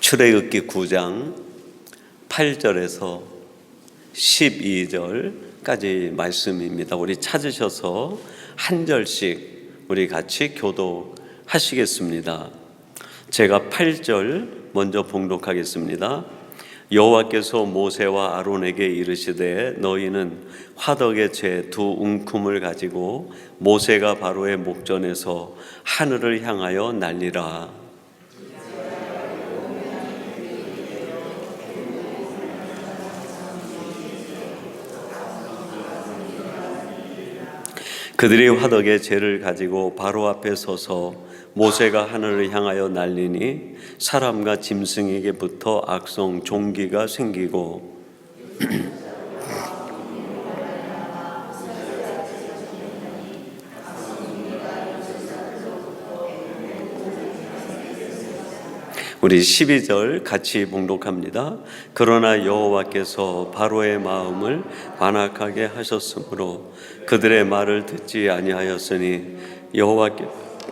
출애굽기 9장 8절에서 12절까지 말씀입니다. 우리 찾으셔서 한 절씩 우리 같이 교독하시겠습니다. 제가 8절 먼저 봉독하겠습니다. 여호와께서 모세와 아론에게 이르시되 너희는 화덕의 재 두 웅큼을 가지고 모세가 바로의 목전에서 하늘을 향하여 날리라. 그들이 화덕의 재를 가지고 바로 앞에 서서 모세가 하늘을 향하여 날리니 사람과 짐승에게부터 악성 종기가 생기고 우리 12절 같이 봉독합니다. 그러나 여호와께서 바로의 마음을 완악하게 하셨으므로 그들의 말을 듣지 아니하였으니 여호와께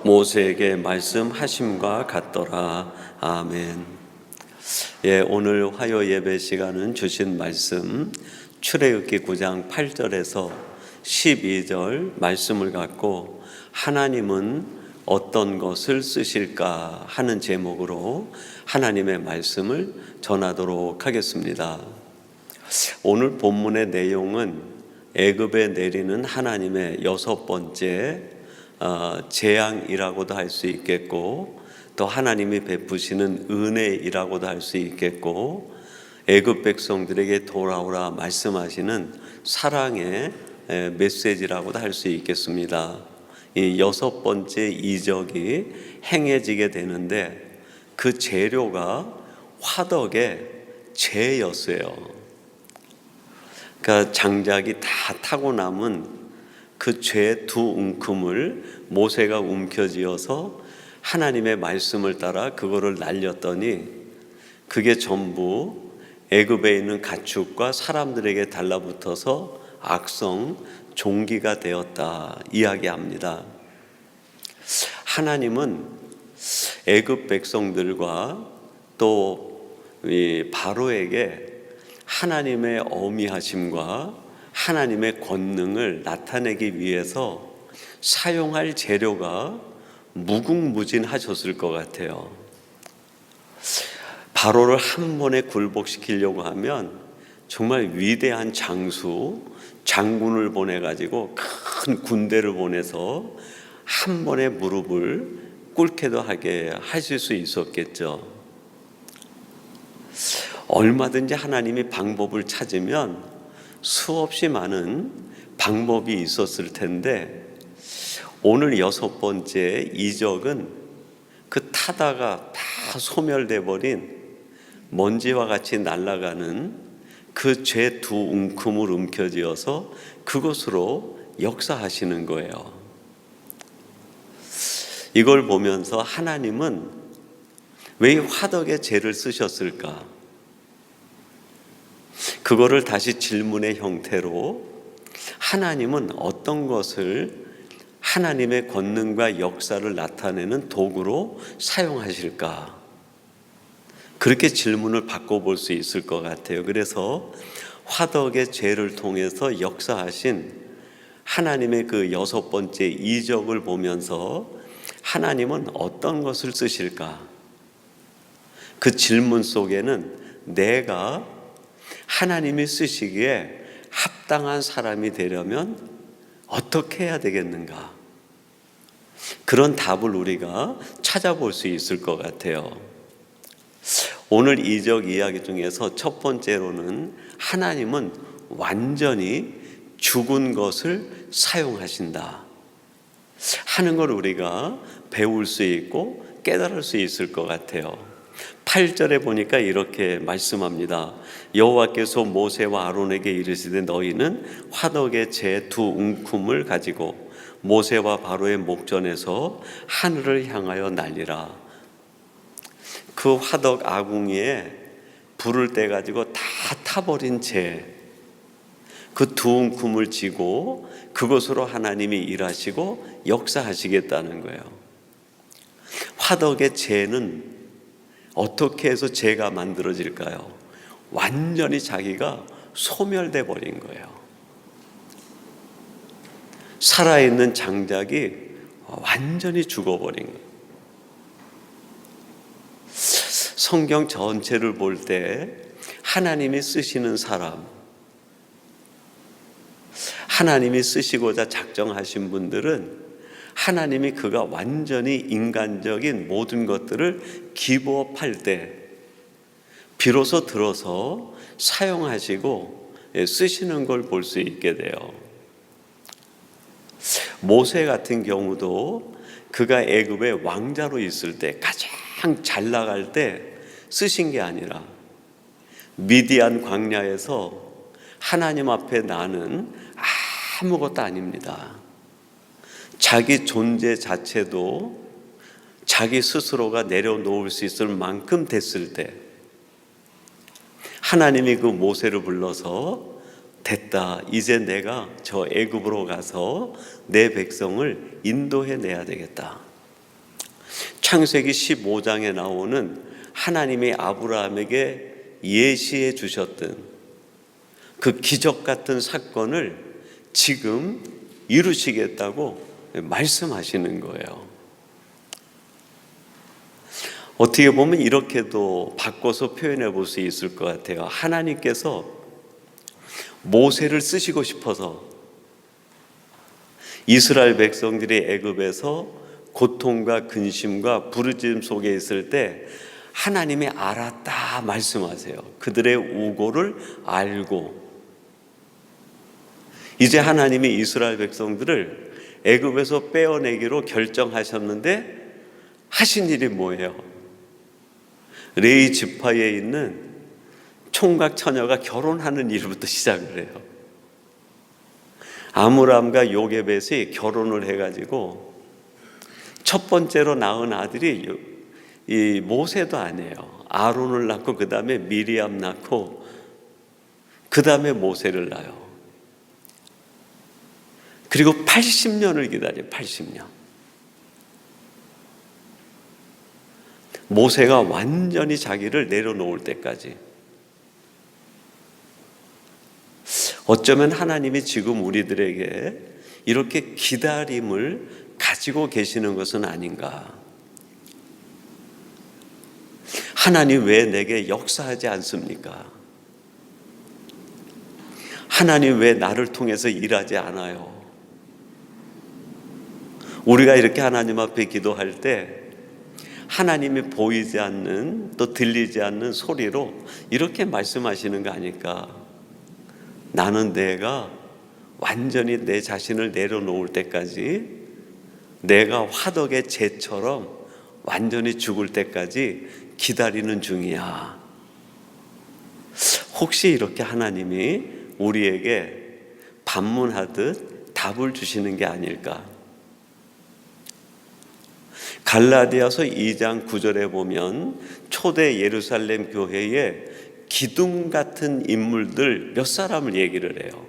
모세에게 말씀하심과 같더라. 아멘. 오늘 화요 예배 시간은 주신 말씀 출애굽기 9장 8절에서 12절 말씀을 갖고 하나님은 어떤 것을 쓰실까 하는 제목으로 하나님의 말씀을 전하도록 하겠습니다. 오늘 본문의 내용은 애굽에 내리는 하나님의 6번째 재앙이라고도 할 수 있겠고, 또 하나님이 베푸시는 은혜이라고도 할 수 있겠고, 애굽 백성들에게 돌아오라 말씀하시는 사랑의 메시지라고도 할 수 있겠습니다. 이 6번째 이적이 행해지게 되는데 그 재료가 화덕의 재였어요. 그러니까 장작이 다 타고 남은 그 재 두 웅큼을 모세가 움켜쥐어서 하나님의 말씀을 따라 그거를 날렸더니 그게 전부 애굽에 있는 가축과 사람들에게 달라붙어서 악성 종기가 되었다 이야기합니다. 하나님은 애굽 백성들과 또 바로에게 하나님의 어미하심과 하나님의 권능을 나타내기 위해서 사용할 재료가 무궁무진하셨을 것 같아요. 바로를 한 번에 굴복시키려고 하면 정말 위대한 장군을 보내가지고 큰 군대를 보내서 한 번에 무릎을 꿇게도 하게 하실 수 있었겠죠. 얼마든지 하나님이 방법을 찾으면 수없이 많은 방법이 있었을 텐데 오늘 6번째 이적은 그 타다가 다 소멸돼 버린 먼지와 같이 날아가는 그 죄 두 웅큼을 움켜쥐어서 그것으로 역사하시는 거예요. 이걸 보면서 하나님은 왜 이 화덕의 재를 쓰셨을까? 그거를 다시 질문의 형태로 하나님은 어떤 것을 하나님의 권능과 역사를 나타내는 도구로 사용하실까? 그렇게 질문을 바꿔볼 수 있을 것 같아요. 그래서 화덕의 재를 통해서 역사하신 하나님의 그 6번째 이적을 보면서 하나님은 어떤 것을 쓰실까? 그 질문 속에는 내가 하나님이 쓰시기에 합당한 사람이 되려면 어떻게 해야 되겠는가? 그런 답을 우리가 찾아볼 수 있을 것 같아요. 오늘 이적 이야기 중에서 첫 번째로는 하나님은 완전히 죽은 것을 사용하신다 하는 걸 우리가 배울 수 있고 깨달을 수 있을 것 같아요. 8절에 보니까 이렇게 말씀합니다. 여호와께서 모세와 아론에게 이르시되 너희는 화덕의 재 두 웅큼을 가지고 모세와 바로의 목전에서 하늘을 향하여 날리라. 그 화덕 아궁이에 불을 떼가지고 다 타버린 재, 그 두 웅큼을 쥐고 그것으로 하나님이 일하시고 역사하시겠다는 거예요. 화덕의 재는 어떻게 해서 죄가 만들어질까요? 완전히 자기가 소멸돼 버린 거예요. 살아있는 장작이 완전히 죽어버린 거예요. 성경 전체를 볼 때 하나님이 쓰시는 사람, 하나님이 쓰시고자 작정하신 분들은 하나님이 그가 완전히 인간적인 모든 것들을 기부업할 때 비로소 들어서 사용하시고 쓰시는 걸 볼 수 있게 돼요. 모세 같은 경우도 그가 애굽의 왕자로 있을 때 가장 잘 나갈 때 쓰신 게 아니라 미디안 광야에서 하나님 앞에 나는 아무것도 아닙니다. 자기 존재 자체도 자기 스스로가 내려놓을 수 있을 만큼 됐을 때 하나님이 그 모세를 불러서 됐다. 이제 내가 저 애굽으로 가서 내 백성을 인도해 내야 되겠다. 창세기 15장에 나오는 하나님이 아브라함에게 예시해 주셨던 그 기적 같은 사건을 지금 이루시겠다고 말씀하시는 거예요. 어떻게 보면 이렇게도 바꿔서 표현해 볼 수 있을 것 같아요. 하나님께서 모세를 쓰시고 싶어서 이스라엘 백성들이 애굽에서 고통과 근심과 부르짖음 속에 있을 때 하나님이 알았다 말씀하세요. 그들의 우고를 알고 이제 하나님이 이스라엘 백성들을 애굽에서 빼어내기로 결정하셨는데 하신 일이 뭐예요? 레위 지파에 있는 총각 처녀가 결혼하는 일부터 시작을 해요. 아므람과 요게벳이 결혼을 해가지고 첫 번째로 낳은 아들이 이 모세도 아니에요. 아론을 낳고 그 다음에 미리암 낳고 그 다음에 모세를 낳아요. 그리고 80년을 기다려요. 80년. 모세가 완전히 자기를 내려놓을 때까지. 어쩌면 하나님이 지금 우리들에게 이렇게 기다림을 가지고 계시는 것은 아닌가. 하나님 왜 내게 역사하지 않습니까? 하나님 왜 나를 통해서 일하지 않아요? 우리가 이렇게 하나님 앞에 기도할 때 하나님이 보이지 않는 또 들리지 않는 소리로 이렇게 말씀하시는 거 아닐까? 나는 내가 완전히 내 자신을 내려놓을 때까지, 내가 화덕의 재처럼 완전히 죽을 때까지 기다리는 중이야. 혹시 이렇게 하나님이 우리에게 반문하듯 답을 주시는 게 아닐까? 갈라디아서 2장 9절에 보면 초대 예루살렘 교회에 기둥 같은 인물들 몇 사람을 얘기를 해요.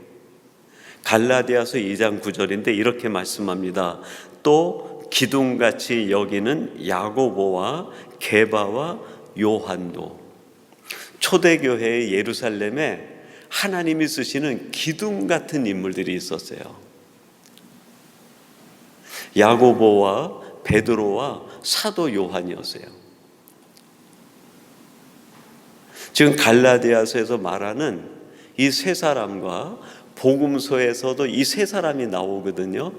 갈라디아서 2장 9절인데 이렇게 말씀합니다. 또 기둥같이 여기는 야고보와 게바와 요한도. 초대교회의 예루살렘에 하나님이 쓰시는 기둥 같은 인물들이 있었어요. 야고보와 베드로와 사도 요한이었어요. 지금 갈라디아서에서 말하는 이 세 사람과 복음서에서도 이 세 사람이 나오거든요.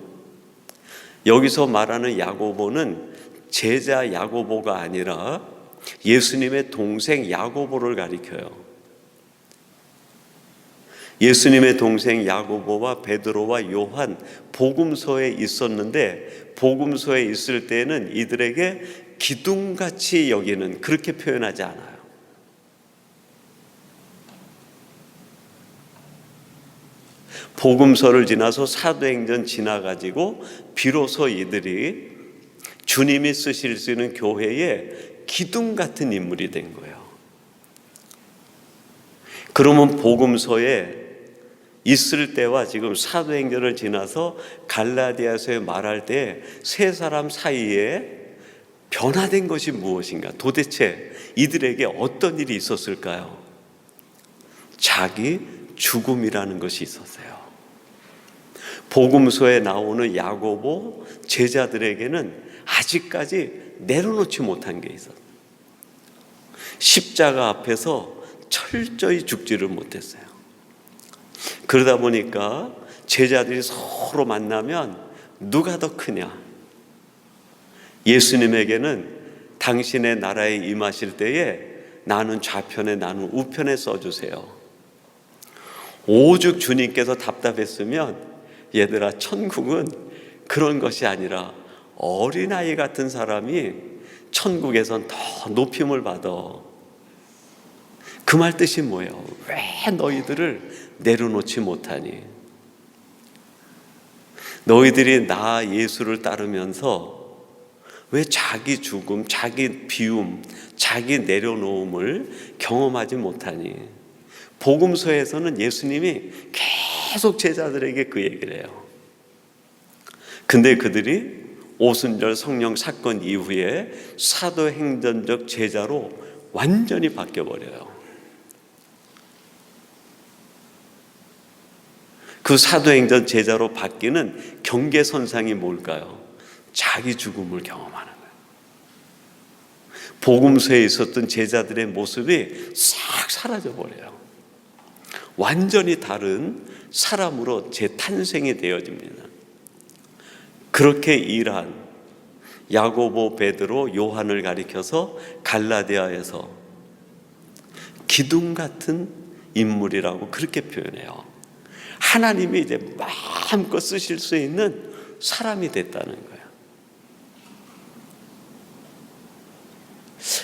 여기서 말하는 야고보는 제자 야고보가 아니라 예수님의 동생 야고보를 가리켜요. 예수님의 동생 야고보와 베드로와 요한 복음서에 있었는데 복음서에 있을 때는 이들에게 기둥같이 여기는, 그렇게 표현하지 않아요. 복음서를 지나서 사도행전 지나가지고 비로소 이들이 주님이 쓰실 수 있는 교회의 기둥 같은 인물이 된 거예요. 그러면 복음서에 있을 때와 지금 사도행전을 지나서 갈라디아서에 말할 때 세 사람 사이에 변화된 것이 무엇인가? 도대체 이들에게 어떤 일이 있었을까요? 자기 죽음이라는 것이 있었어요. 복음서에 나오는 야고보 제자들에게는 아직까지 내려놓지 못한 게 있었어요. 십자가 앞에서 철저히 죽지를 못했어요. 그러다 보니까 제자들이 서로 만나면 누가 더 크냐? 예수님에게는 당신의 나라에 임하실 때에 나는 좌편에 나는 우편에 써주세요. 오죽 주님께서 답답했으면 얘들아, 천국은 그런 것이 아니라 어린아이 같은 사람이 천국에선 더 높임을 받아. 그 말 뜻이 뭐예요? 왜 너희들을 내려놓지 못하니? 너희들이 나 예수를 따르면서 왜 자기 죽음, 자기 비움, 자기 내려놓음을 경험하지 못하니? 복음서에서는 예수님이 계속 제자들에게 그 얘기를 해요. 근데 그들이 오순절 성령 사건 이후에 사도행전적 제자로 완전히 바뀌어버려요. 그 사도행전 제자로 바뀌는 경계선상이 뭘까요? 자기 죽음을 경험하는 거예요. 복음서에 있었던 제자들의 모습이 싹 사라져버려요. 완전히 다른 사람으로 재탄생이 되어집니다. 그렇게 일한 야고보, 베드로, 요한을 가리켜서 갈라디아에서 기둥 같은 인물이라고 그렇게 표현해요. 하나님이 이제 마음껏 쓰실 수 있는 사람이 됐다는 거예요.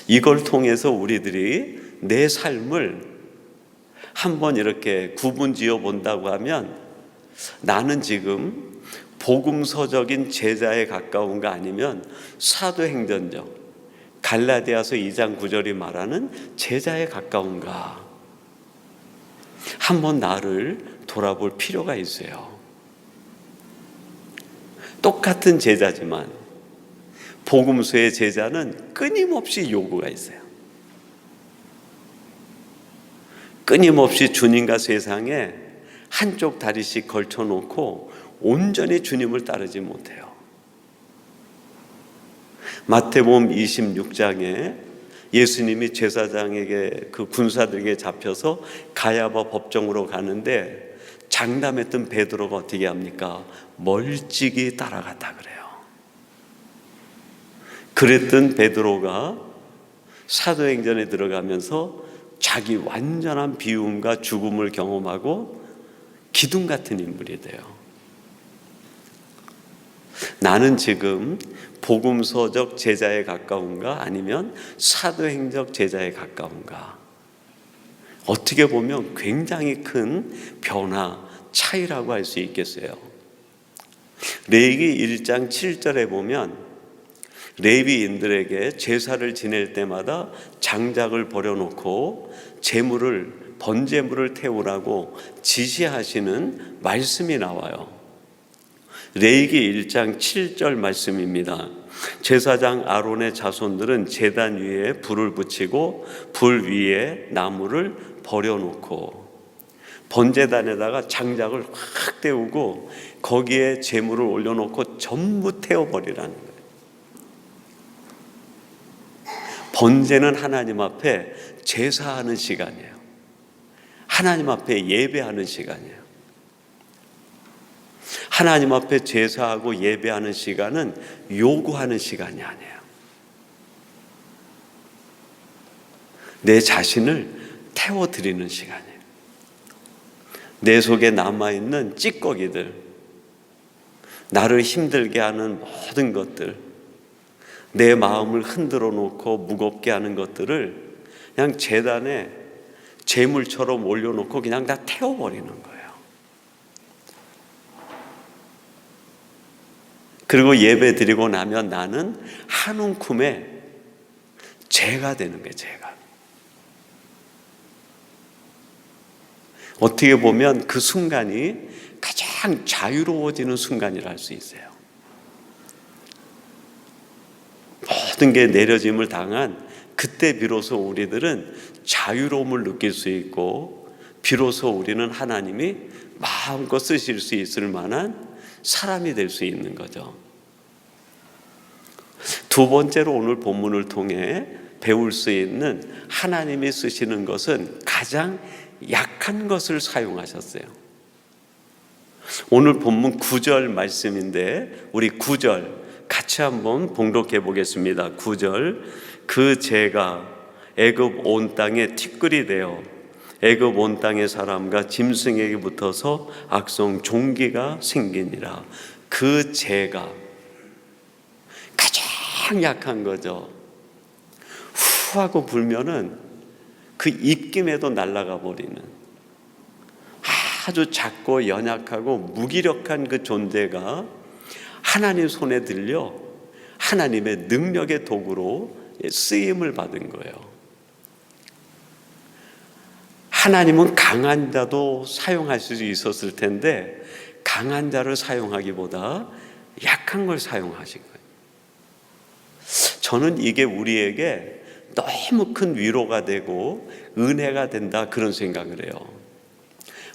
이걸 통해서 우리들이 내 삶을 한번 이렇게 구분지어 본다고 하면, 나는 지금 복음서적인 제자에 가까운가, 아니면 사도행전적 갈라디아서 2장 9절이 말하는 제자에 가까운가, 한번 나를 돌아볼 필요가 있어요. 똑같은 제자지만 복음서의 제자는 끊임없이 요구가 있어요. 끊임없이 주님과 세상에 한쪽 다리씩 걸쳐놓고 온전히 주님을 따르지 못해요. 마태복음 26장에 예수님이 제사장에게, 그 군사들에게 잡혀서 가야바 법정으로 가는데 장담했던 베드로가 어떻게 합니까? 멀찍이 따라갔다 그래요. 그랬던 베드로가 사도행전에 들어가면서 자기 완전한 비움과 죽음을 경험하고 기둥 같은 인물이 돼요. 나는 지금 복음서적 제자에 가까운가, 아니면 사도행적 제자에 가까운가? 어떻게 보면 굉장히 큰 변화, 차이라고 할 수 있겠어요. 레위기 1장 7절에 보면 레위인들에게 제사를 지낼 때마다 장작을 버려놓고 번제물을 태우라고 지시하시는 말씀이 나와요. 레위기 1장 7절 말씀입니다. 제사장 아론의 자손들은 제단 위에 불을 붙이고 불 위에 나무를 버려놓고 번제단에다가 장작을 확 태우고 거기에 제물을 올려놓고 전부 태워버리라는 거예요. 번제는 하나님 앞에 제사하는 시간이에요. 하나님 앞에 예배하는 시간이에요. 하나님 앞에 제사하고 예배하는 시간은 요구하는 시간이 아니에요. 내 자신을 태워드리는 시간이에요. 내 속에 남아있는 찌꺼기들, 나를 힘들게 하는 모든 것들, 내 마음을 흔들어 놓고 무겁게 하는 것들을 그냥 제단에 제물처럼 올려놓고 그냥 다 태워버리는 거예요. 그리고 예배 드리고 나면 나는 한 움큼의 죄가 되는 거예요. 죄가. 어떻게 보면 그 순간이 가장 자유로워지는 순간이라 할 수 있어요. 모든 게 내려짐을 당한 그때 비로소 우리들은 자유로움을 느낄 수 있고, 비로소 우리는 하나님이 마음껏 쓰실 수 있을 만한 사람이 될 수 있는 거죠. 두 번째로 오늘 본문을 통해 배울 수 있는 하나님이 쓰시는 것은 가장 약한 것을 사용하셨어요. 오늘 본문 9절 말씀인데 우리 9절 같이 한번 봉독해 보겠습니다. 9절, 그 재가 애굽 온 땅에 티끌이 되어 애굽 온 땅의 사람과 짐승에게 붙어서 악성 종기가 생기니라. 그 재가 가장 약한 거죠. 후 하고 불면은 그 입김에도 날아가 버리는 아주 작고 연약하고 무기력한 그 존재가 하나님 손에 들려 하나님의 능력의 도구로 쓰임을 받은 거예요. 하나님은 강한 자도 사용할 수 있었을 텐데 강한 자를 사용하기보다 약한 걸 사용하신 거예요. 저는 이게 우리에게 너무 큰 위로가 되고 은혜가 된다, 그런 생각을 해요.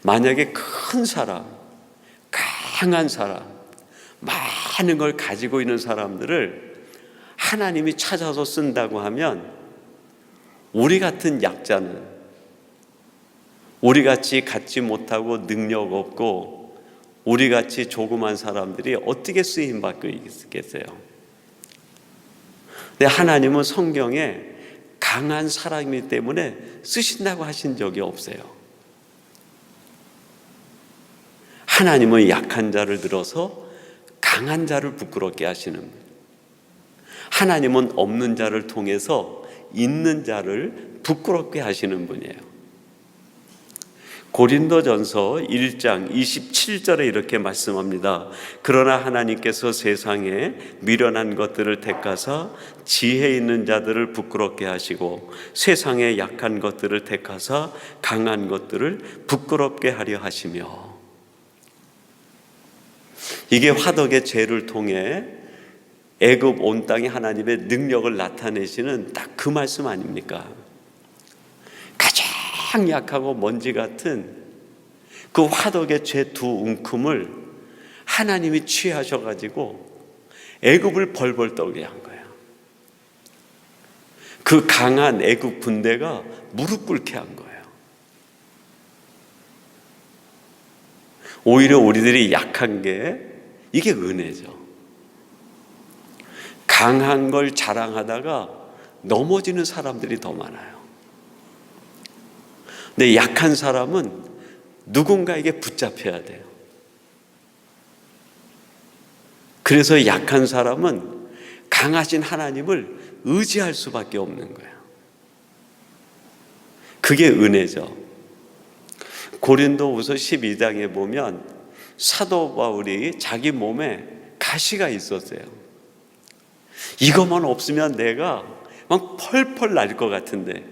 만약에 큰 사람, 강한 사람, 많은 걸 가지고 있는 사람들을 하나님이 찾아서 쓴다고 하면 우리 같은 약자는, 우리같이 갖지 못하고 능력 없고 우리같이 조그만 사람들이 어떻게 쓰임받고 있겠어요? 근데 하나님은 성경에 강한 사람이기 때문에 쓰신다고 하신 적이 없어요. 하나님은 약한 자를 들어서 강한 자를 부끄럽게 하시는 분이에요. 하나님은 없는 자를 통해서 있는 자를 부끄럽게 하시는 분이에요. 고린도전서 1장 27절에 이렇게 말씀합니다. 그러나 하나님께서 세상에 미련한 것들을 택하사 지혜 있는 자들을 부끄럽게 하시고 세상에 약한 것들을 택하사 강한 것들을 부끄럽게 하려 하시며. 이게 화덕의 죄를 통해 애굽 온 땅에 하나님의 능력을 나타내시는 딱 그 말씀 아닙니까? 가장 약하고 먼지 같은 그 화덕의 죄 두 움큼을 하나님이 취하셔가지고 애굽을 벌벌 떨게 한 거예요. 그 강한 애굽 군대가 무릎 꿇게 한 거예요. 오히려 우리들이 약한 게 이게 은혜죠. 강한 걸 자랑하다가 넘어지는 사람들이 더 많아요. 근데 약한 사람은 누군가에게 붙잡혀야 돼요. 그래서 약한 사람은 강하신 하나님을 의지할 수밖에 없는 거예요. 그게 은혜죠. 고린도후서 12장에 보면 사도 바울이 자기 몸에 가시가 있었어요. 이것만 없으면 내가 막 펄펄 날 것 같은데,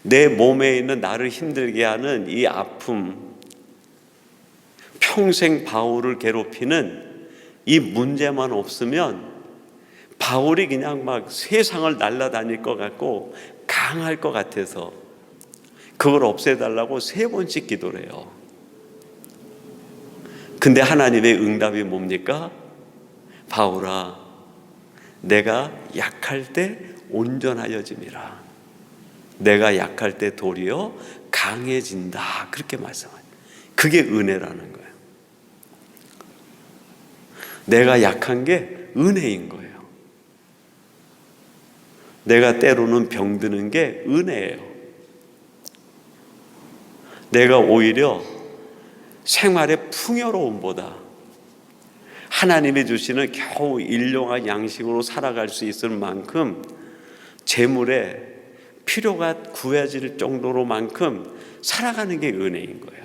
내 몸에 있는 나를 힘들게 하는 이 아픔, 평생 바울을 괴롭히는 이 문제만 없으면 바울이 그냥 막 세상을 날아다닐 것 같고 강할 것 같아서 그걸 없애달라고 3번씩 기도를 해요. 근데 하나님의 응답이 뭡니까? 바울아, 내가 약할 때 온전하여짐이라. 내가 약할 때 도리어 강해진다. 그렇게 말씀합니다. 그게 은혜라는 거예요. 내가 약한 게 은혜인 거예요. 내가 때로는 병드는 게 은혜예요. 내가 오히려 생활의 풍요로움보다 하나님이 주시는 겨우 일용할 양식으로 살아갈 수 있을 만큼 재물에 필요가 구해질 정도로만큼 살아가는 게 은혜인 거예요.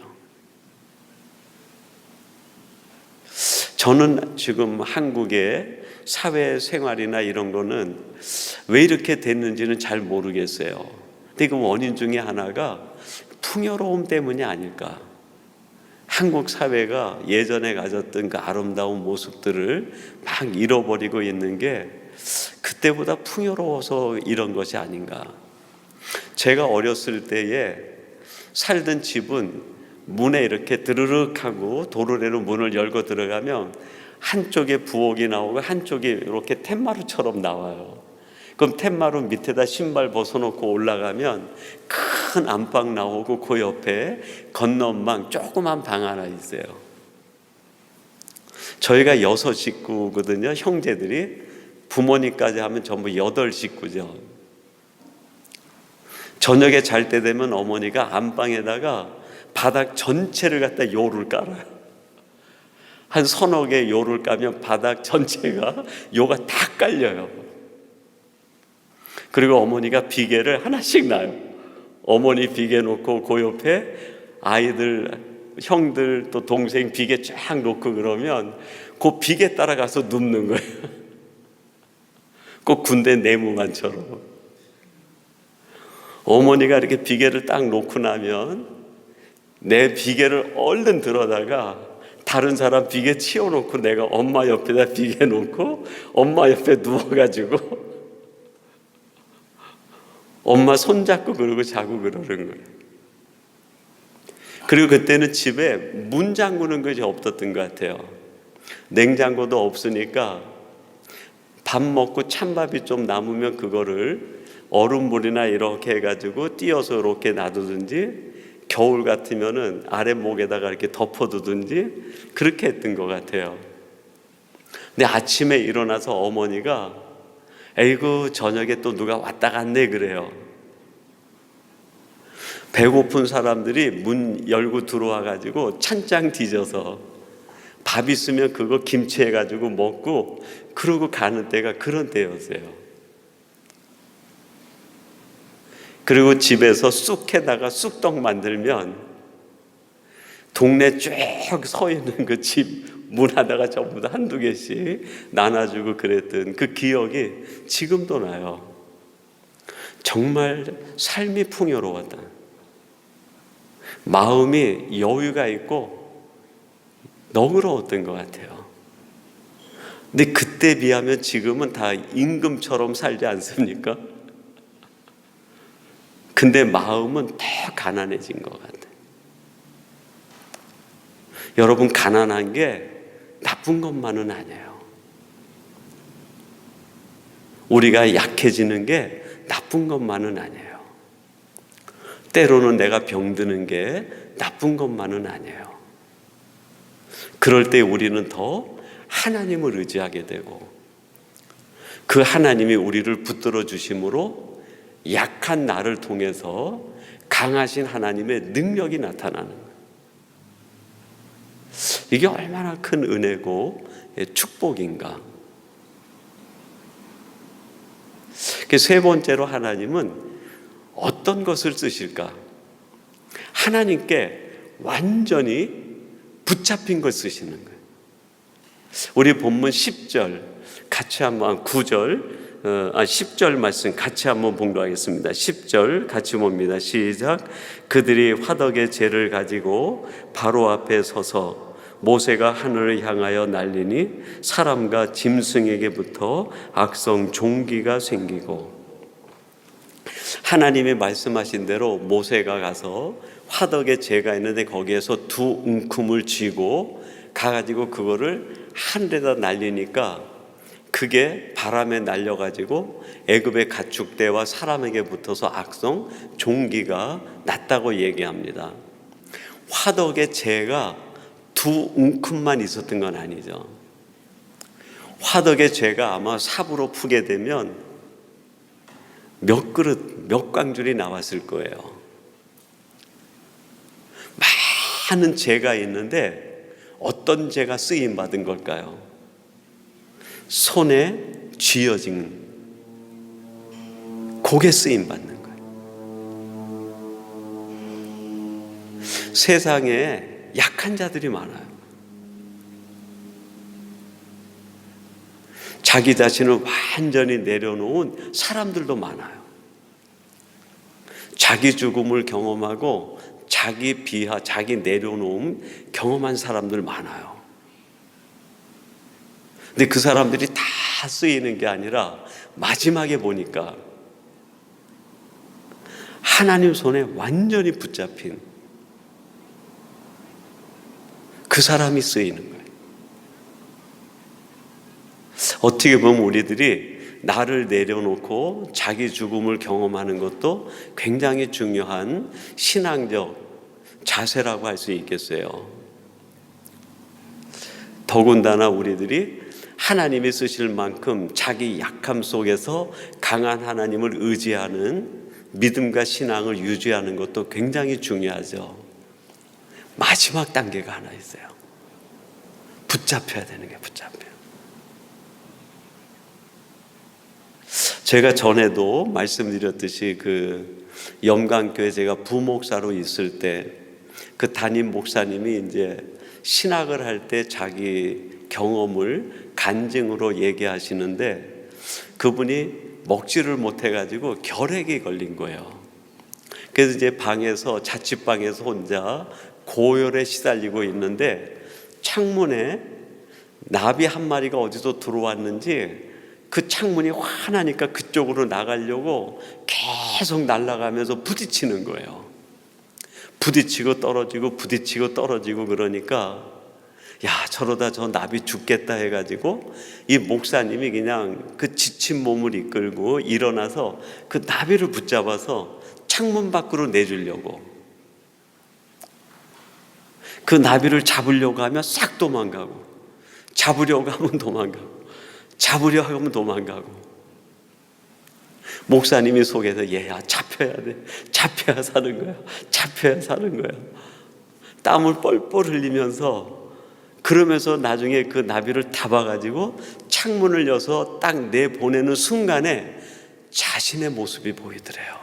저는 지금 한국의 사회생활이나 이런 거는 왜 이렇게 됐는지는 잘 모르겠어요. 근데 그 원인 중에 하나가 풍요로움 때문이 아닐까. 한국 사회가 예전에 가졌던 그 아름다운 모습들을 막 잃어버리고 있는 게 그때보다 풍요로워서 이런 것이 아닌가. 제가 어렸을 때에 살던 집은 문에 이렇게 드르륵 하고 도르래로 문을 열고 들어가면 한쪽에 부엌이 나오고 한쪽에 이렇게 텐마루처럼 나와요. 그럼 텐마루 밑에다 신발 벗어놓고 올라가면 큰 안방 나오고 그 옆에 건너방 조그만 방 하나 있어요. 저희가 6식구거든요. 형제들이 부모님까지 하면 전부 8식구죠. 저녁에 잘 때 되면 어머니가 안방에다가 바닥 전체를 갖다 요를 깔아요. 한 서너 개 요를 까면 바닥 전체가 요가 다 깔려요. 그리고 어머니가 비계를 하나씩 놔요. 어머니 비계 놓고 그 옆에 아이들, 형들 또 동생 비계 쫙 놓고 그러면 그 비계 따라가서 눕는 거예요. 꼭 군대 내무반처럼. 어머니가 이렇게 비계를 딱 놓고 나면 내 비계를 얼른 들어다가 다른 사람 비계 치워놓고 내가 엄마 옆에다 비계 놓고 엄마 옆에 누워가지고 엄마 손잡고 그러고 자고 그러는 거예요. 그리고 그때는 집에 문 잠그는 것이 없었던 것 같아요. 냉장고도 없으니까 밥 먹고 찬밥이 좀 남으면 그거를 얼음물이나 이렇게 해가지고 띄어서 이렇게 놔두든지 겨울 같으면은 아랫목에다가 이렇게 덮어두든지 그렇게 했던 것 같아요. 근데 아침에 일어나서 어머니가 에이구 저녁에 또 누가 왔다 갔네 그래요. 배고픈 사람들이 문 열고 들어와 가지고 찬장 뒤져서 밥 있으면 그거 김치해 가지고 먹고 그러고 가는 때가 그런 때였어요. 그리고 집에서 쑥에다가 쑥떡 만들면 동네 쭉 서 있는 그 집 문 하다가 전부 다 한두 개씩 나눠주고 그랬던 그 기억이 지금도 나요. 정말 삶이 풍요로웠다. 마음이 여유가 있고 너그러웠던 것 같아요. 근데 그때 비하면 지금은 다 임금처럼 살지 않습니까? 근데 마음은 더 가난해진 것 같아요. 여러분, 가난한 게 나쁜 것만은 아니에요. 우리가 약해지는 게 나쁜 것만은 아니에요. 때로는 내가 병드는 게 나쁜 것만은 아니에요. 그럴 때 우리는 더 하나님을 의지하게 되고 그 하나님이 우리를 붙들어 주심으로 약한 나를 통해서 강하신 하나님의 능력이 나타나는 거예요. 이게 얼마나 큰 은혜고 축복인가. 세 번째로 하나님은 어떤 것을 쓰실까? 하나님께 완전히 붙잡힌 걸 쓰시는 거예요. 우리 본문 10절 같이 한번 10절 말씀 같이 한번 봉독하겠습니다. 10절 같이 봅니다. 시작. 그들이 화덕의 재를 가지고 바로 앞에 서서 모세가 하늘을 향하여 날리니 사람과 짐승에게부터 악성 종기가 생기고, 하나님이 말씀하신 대로 모세가 가서 화덕에 재가 있는데 거기에서 두 웅큼을 쥐고 가가지고 그거를 하늘에다 날리니까 그게 바람에 날려가지고 애굽의 가축대와 사람에게 붙어서 악성 종기가 났다고 얘기합니다. 화덕의 재가 두 웅큼만 있었던 건 아니죠. 화덕의 재가 아마 삽으로 푸게 되면 몇 그릇, 몇 광줄이 나왔을 거예요. 많은 재가 있는데 어떤 재가 쓰임 받은 걸까요? 손에 쥐어진 고개 쓰임 받는 거예요. 세상에 약한 자들이 많아요. 자기 자신을 완전히 내려놓은 사람들도 많아요. 자기 죽음을 경험하고 자기 비하, 자기 내려놓음 경험한 사람들 많아요. 근데 그 사람들이 다 쓰이는 게 아니라 마지막에 보니까 하나님 손에 완전히 붙잡힌 그 사람이 쓰이는 거예요. 어떻게 보면 우리들이 나를 내려놓고 자기 죽음을 경험하는 것도 굉장히 중요한 신앙적 자세라고 할 수 있겠어요. 더군다나 우리들이 하나님이 쓰실 만큼 자기 약함 속에서 강한 하나님을 의지하는 믿음과 신앙을 유지하는 것도 굉장히 중요하죠. 마지막 단계가 하나 있어요. 붙잡혀야 되는 게 붙잡혀요. 제가 전에도 말씀드렸듯이 그 영광교회 제가 부목사로 있을 때 그 담임 목사님이 이제 신학을 할 때 자기 경험을 간증으로 얘기하시는데 그분이 먹지를 못해가지고 결핵이 걸린 거예요. 그래서 이제 방에서 자취방에서 혼자 고열에 시달리고 있는데 창문에 나비 한 마리가 어디서 들어왔는지 그 창문이 환하니까 그쪽으로 나가려고 계속 날아가면서 부딪히는 거예요. 부딪히고 떨어지고 부딪히고 떨어지고 그러니까 야 저러다 저 나비 죽겠다 해가지고 이 목사님이 그냥 그 지친 몸을 이끌고 일어나서 그 나비를 붙잡아서 창문 밖으로 내주려고 그 나비를 잡으려고 하면 싹 도망가고 잡으려고 하면 도망가고 잡으려고 하면 도망가고 목사님이 속에서 얘야 잡혀야 돼. 잡혀야 사는 거야. 잡혀야 사는 거야. 땀을 뻘뻘 흘리면서 그러면서 나중에 그 나비를 잡아가지고 창문을 여서 딱 내보내는 순간에 자신의 모습이 보이더래요.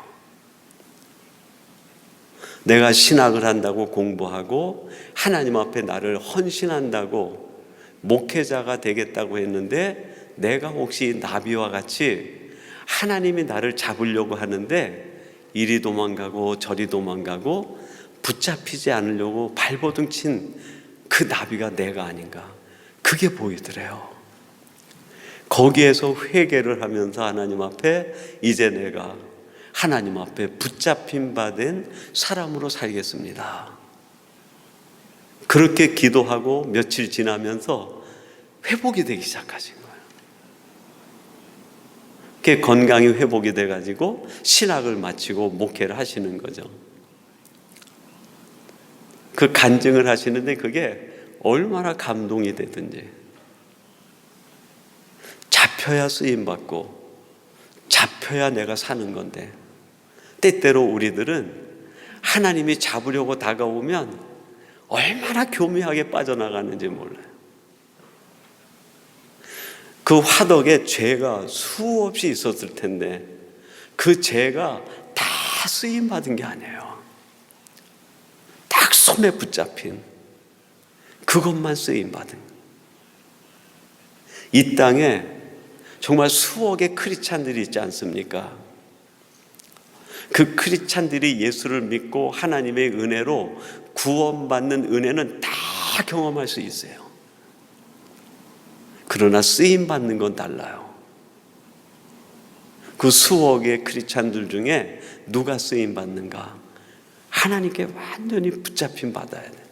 내가 신학을 한다고 공부하고 하나님 앞에 나를 헌신한다고 목회자가 되겠다고 했는데 내가 혹시 나비와 같이 하나님이 나를 잡으려고 하는데 이리 도망가고 저리 도망가고 붙잡히지 않으려고 발버둥 친 그 나비가 내가 아닌가 그게 보이더래요. 거기에서 회개를 하면서 하나님 앞에 이제 내가 하나님 앞에 붙잡힌 바 된 사람으로 살겠습니다. 그렇게 기도하고 며칠 지나면서 회복이 되기 시작하신 거예요. 그게 건강이 회복이 돼가지고 신학을 마치고 목회를 하시는 거죠. 그 간증을 하시는데 그게 얼마나 감동이 되든지 잡혀야 쓰임받고 잡혀야 내가 사는 건데 때때로 우리들은 하나님이 잡으려고 다가오면 얼마나 교묘하게 빠져나가는지 몰라요. 그 화덕에 죄가 수없이 있었을 텐데 그 죄가 다 쓰임받은 게 아니에요. 딱 손에 붙잡힌 그것만 쓰임받은. 이 땅에 정말 수억의 크리스찬들이 있지 않습니까? 그 크리스찬들이 예수를 믿고 하나님의 은혜로 구원받는 은혜는 다 경험할 수 있어요. 그러나 쓰임받는 건 달라요. 그 수억의 크리스찬들 중에 누가 쓰임받는가? 하나님께 완전히 붙잡힌 받아야 돼.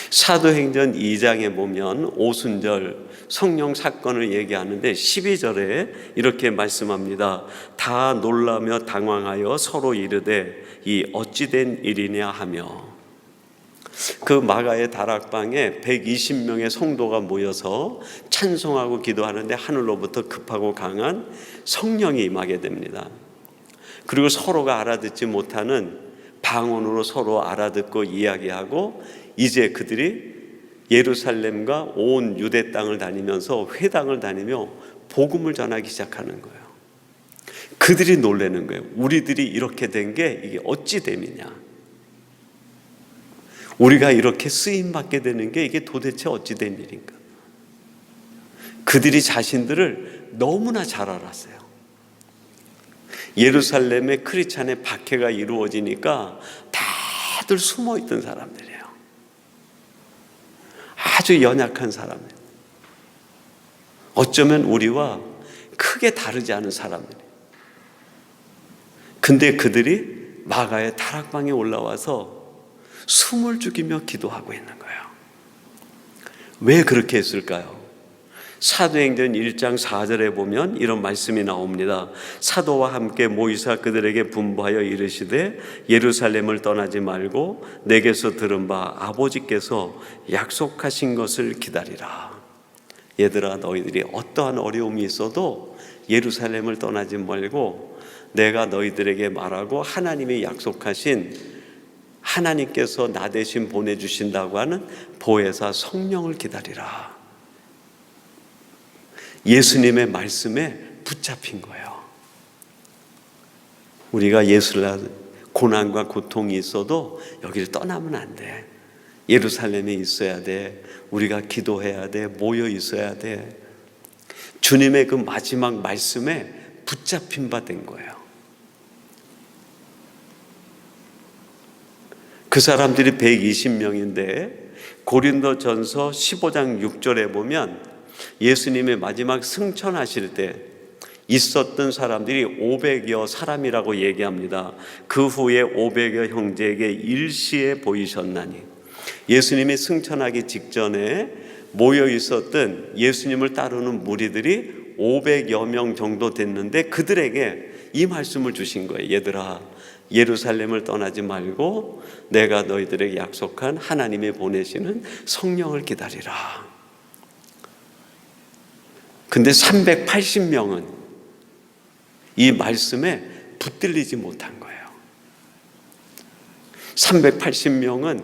사도행전 2장에 보면 오순절 성령 사건을 얘기하는데 12절에 이렇게 말씀합니다. 다 놀라며 당황하여 서로 이르되 이 어찌된 일이냐 하며 그 마가의 다락방에 120명의 성도가 모여서 찬송하고 기도하는데 하늘로부터 급하고 강한 성령이 임하게 됩니다. 그리고 서로가 알아듣지 못하는 방언으로 서로 알아듣고 이야기하고 이제 그들이 예루살렘과 온 유대 땅을 다니면서 회당을 다니며 복음을 전하기 시작하는 거예요. 그들이 놀라는 거예요. 우리들이 이렇게 된 게 이게 어찌 됨이냐. 우리가 이렇게 쓰임받게 되는 게 이게 도대체 어찌 된 일인가. 그들이 자신들을 너무나 잘 알았어요. 예루살렘의 크리스찬의 박해가 이루어지니까 다들 숨어있던 사람들이에요. 아주 연약한 사람이에요. 어쩌면 우리와 크게 다르지 않은 사람들이에요. 근데 그들이 마가의 다락방에 올라와서 숨을 죽이며 기도하고 있는 거예요. 왜 그렇게 했을까요? 사도행전 1장 4절에 보면 이런 말씀이 나옵니다. 사도와 함께 모이사 그들에게 분부하여 이르시되 예루살렘을 떠나지 말고 내게서 들은 바 아버지께서 약속하신 것을 기다리라. 얘들아, 너희들이 어떠한 어려움이 있어도 예루살렘을 떠나지 말고 내가 너희들에게 말하고 하나님이 약속하신, 하나님께서 나 대신 보내주신다고 하는 보혜사 성령을 기다리라. 예수님의 말씀에 붙잡힌 거예요. 우리가 고난과 고통이 있어도 여기를 떠나면 안 돼. 예루살렘에 있어야 돼. 우리가 기도해야 돼. 모여 있어야 돼. 주님의 그 마지막 말씀에 붙잡힌 바 된 거예요. 그 사람들이 120명인데 고린도전서 15장 6절에 보면 예수님의 마지막 승천하실 때 있었던 사람들이 500여 사람이라고 얘기합니다. 그 후에 500여 형제에게 일시에 보이셨나니, 예수님이 승천하기 직전에 모여 있었던 예수님을 따르는 무리들이 500여 명 정도 됐는데 그들에게 이 말씀을 주신 거예요. 얘들아, 예루살렘을 떠나지 말고 내가 너희들에게 약속한 하나님이 보내시는 성령을 기다리라. 근데 380명은 이 말씀에 붙들리지 못한 거예요. 380명은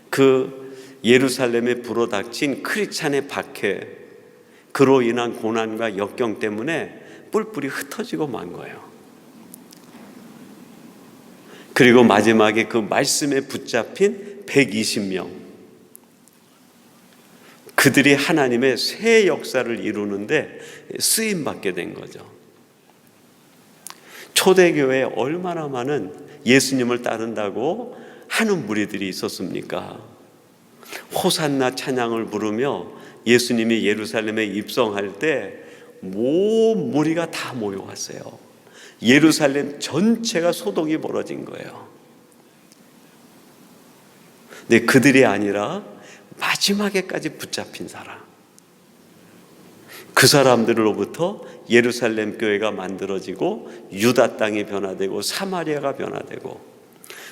그 예루살렘에 불어닥친 크리스찬의 박해, 그로 인한 고난과 역경 때문에 뿔뿔이 흩어지고 만 거예요. 그리고 마지막에 그 말씀에 붙잡힌 120명, 그들이 하나님의 새 역사를 이루는데 쓰임받게 된 거죠. 초대교회에 얼마나 많은 예수님을 따른다고 하는 무리들이 있었습니까? 호산나 찬양을 부르며 예수님이 예루살렘에 입성할 때 온 무리가 다 모여왔어요. 예루살렘 전체가 소동이 벌어진 거예요. 근데 그들이 아니라 마지막에까지 붙잡힌 사람, 그 사람들로부터 예루살렘 교회가 만들어지고 유다 땅이 변화되고 사마리아가 변화되고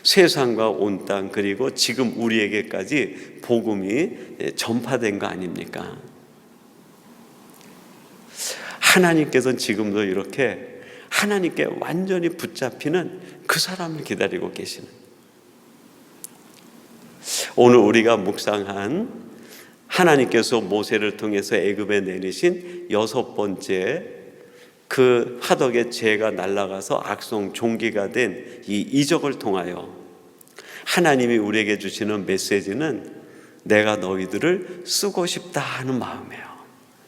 세상과 온 땅, 그리고 지금 우리에게까지 복음이 전파된 거 아닙니까? 하나님께서는 지금도 이렇게 하나님께 완전히 붙잡히는 그 사람을 기다리고 계시는, 오늘 우리가 묵상한 하나님께서 모세를 통해서 애굽에 내리신 6번째 그 하덕의 죄가 날아가서 악성 종기가 된 이 이적을 통하여 하나님이 우리에게 주시는 메시지는 내가 너희들을 쓰고 싶다 하는 마음이에요.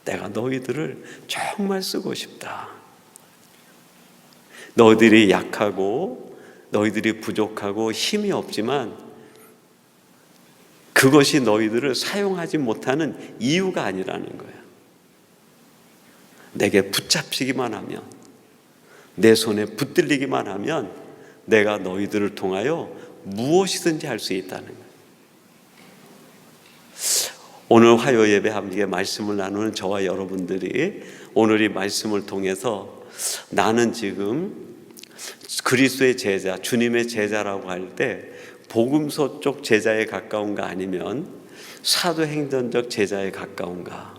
내가 너희들을 정말 쓰고 싶다. 너희들이 약하고 너희들이 부족하고 힘이 없지만 그것이 너희들을 사용하지 못하는 이유가 아니라는 거야. 내게 붙잡히기만 하면, 내 손에 붙들리기만 하면 내가 너희들을 통하여 무엇이든지 할 수 있다는 거야. 오늘 화요 예배 함께 말씀을 나누는 저와 여러분들이 오늘 이 말씀을 통해서 나는 지금 그리스도의 제자, 주님의 제자라고 할 때 복음서 쪽 제자에 가까운가 아니면 사도행전적 제자에 가까운가,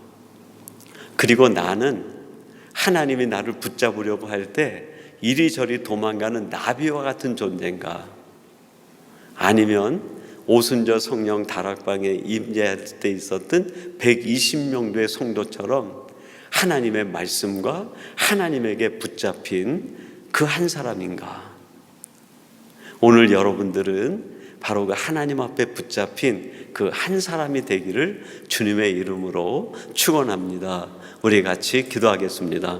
그리고 나는 하나님이 나를 붙잡으려고 할 때 이리저리 도망가는 나비와 같은 존재인가, 아니면 오순절 성령 다락방에 임재할 때 있었던 120명도의 성도처럼 하나님의 말씀과 하나님에게 붙잡힌 그 한 사람인가. 오늘 여러분들은 바로 그 하나님 앞에 붙잡힌 그 한 사람이 되기를 주님의 이름으로 축원합니다. 우리 같이 기도하겠습니다.